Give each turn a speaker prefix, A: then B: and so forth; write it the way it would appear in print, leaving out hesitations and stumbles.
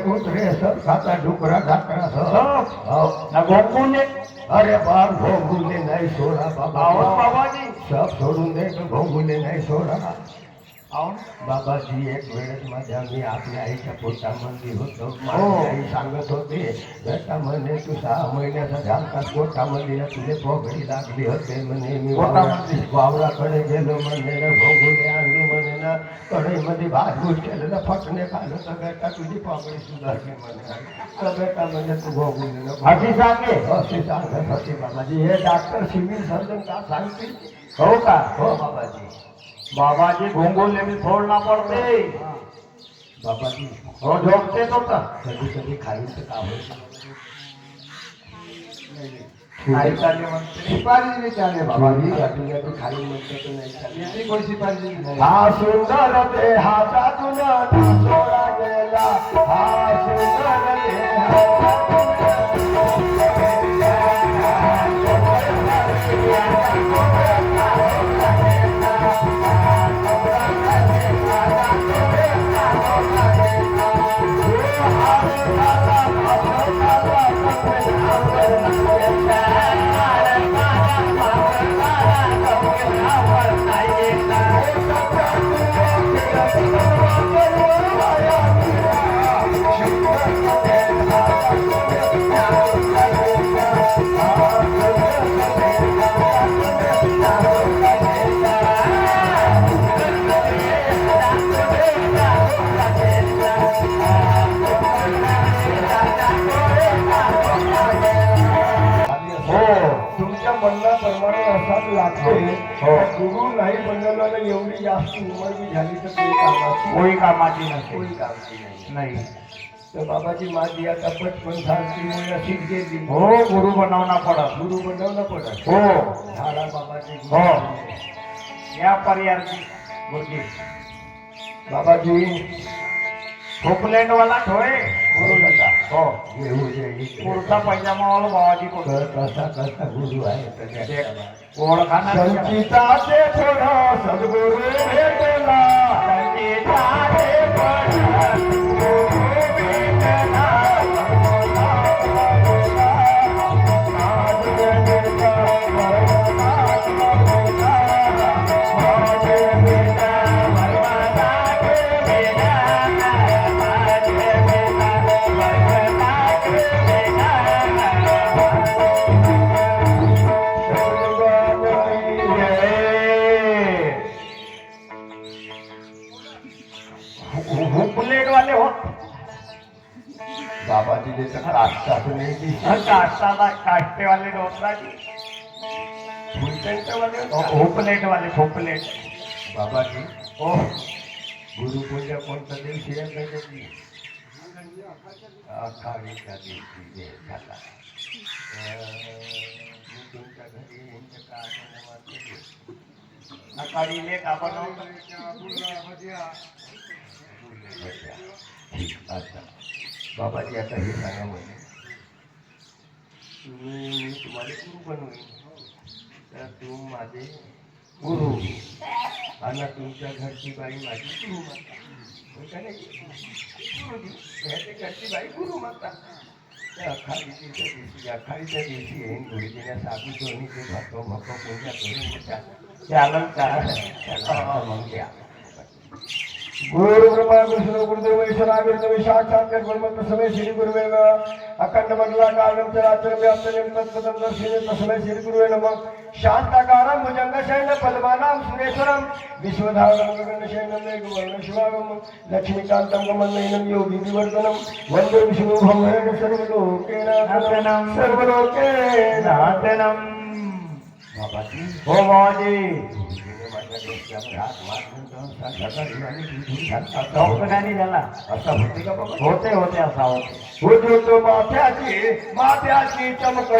A: कुत्रे सब खाता डुकरा ढाकरा सब
B: ना घोंगुने
A: अरे बाप घोंगुले नाही सोडा बाबा
B: आओ बाबाजी
A: सब सोडून दे तो घोंगुले नाही सोडा
B: आओ
A: बाबाजी एक वेळेस माझ्या मी आपल्या आईच्या पोटामध्ये होतो माझी आई सांगत होते बेटा म्हणे तू 6 महिन्याचा झालतास पोटामध्ये तुले पोगडी लागली होते म्हणे मी वावराकडे गेलो म्हणे ना घोंगुले आणलो म्हणे ना कढईमध्ये भात भूत केलेलं फटणे खाल्लं तर बेटा तुझी पोगडी सुधारली म्हणे तर बेटा म्हणजे तू घोंगुले
B: अशी सांगे
A: असे सांगत होते बाबाजी हे डॉक्टर सिव्हिल सर्जन का सांगतील
B: हो का
A: हो बाबाजी
B: बाबाजी घोंगुले भी छोड़ना पड़ते
A: बाबाजी
B: हो झोपते तो का
A: कधी कधी खायचं काम
B: नाही चालले म्हणते
A: सिपारी नाही चाले बाबाजी रात्रीला तू खाली म्हणतो तर नाही चालले कोण सिपारी नाही हा सुंदर ते हातातून सोडा गेला हा सुंदर ते म्हणण्याप्रमाणे असाच लागते गुरु नाही बनवल्यानं एवढी जास्त उमर बी झाली तर
B: कोई कामाची नसते
A: कोई कामची नाही
B: नाही
A: तर बाबाची माझी आता 55 सालची मुळे अशीच गेली
B: हो गुरु बनवना पडत
A: गुरु बनवणं पडत
B: हो
A: झाला बाबाची
B: हो या पर्यायची मुर्गी
A: बाबाजी
B: खोकलैंड वाला ठोए
A: गुरु नका
B: हो
A: घेऊ दे
B: कुर्ता पैजामा वाला बाबाजी को
A: कसा कसा गुरु आहे
B: ओळखाना
A: संचिताचे थोडा सद्गुरु भेटला संचिताचे थोडा सद्गुरु भेटला
B: प्लेट वाले हो
A: बाबाजी ने तो काष्टा तो नहीं दी
B: काष्टा काष्टे वाले डोसरा जी
A: फुलटेंट वाले
B: होपलेट वाले होपलेट
A: बाबाजी ओ गुरु पूजा कोणता दिवशी आहे त्याची आखाडीच्या दिवशी हे झाला मी तुमच्या घरी यांच्या काय
B: आखाडी ले का बनव
A: अच्छा बाबाजी आता हे सांगा म्हणजे मी तुम्हाला गुरु बनवेन तर तू माझे गुरु आणि तुमच्या घरची बाई माझी गुरु माता गुरुजी घरची बाई गुरु माता त्या अखाडीच्या दिवशी येईन गुरुजीने साधू दोन्ही ते भक्तो पूजा करून
B: चालन
A: त्याला मग द्या
C: गुरु ब्रह्मा विष्णु गुरुदेव ईश्वराविर्द साक्षात् ब्रह्म तस्मै श्री गुरुवे नमः अखंड मंडलाकारं चराचरं व्याप्तं तत्पदं दर्शने तस्मै श्री गुरुवे नमः शांताकारं भुजंगशयनं पद्मानां सुरेश्वरं विश्वधारणं गगनशयनं मेघवर्णं शिवागं लक्ष्मीकान्तं कमलनयनं योगिनिवर्धनं वन्दे विष्णुभवनं सर्वलोकेनाथनं सर्वलोकेनाथनं
A: बाबाजी
B: हो बाबाजी नाही झाला
A: असा होते का बाबा
B: होते होते असा होते
A: होतो माथ्याची चमक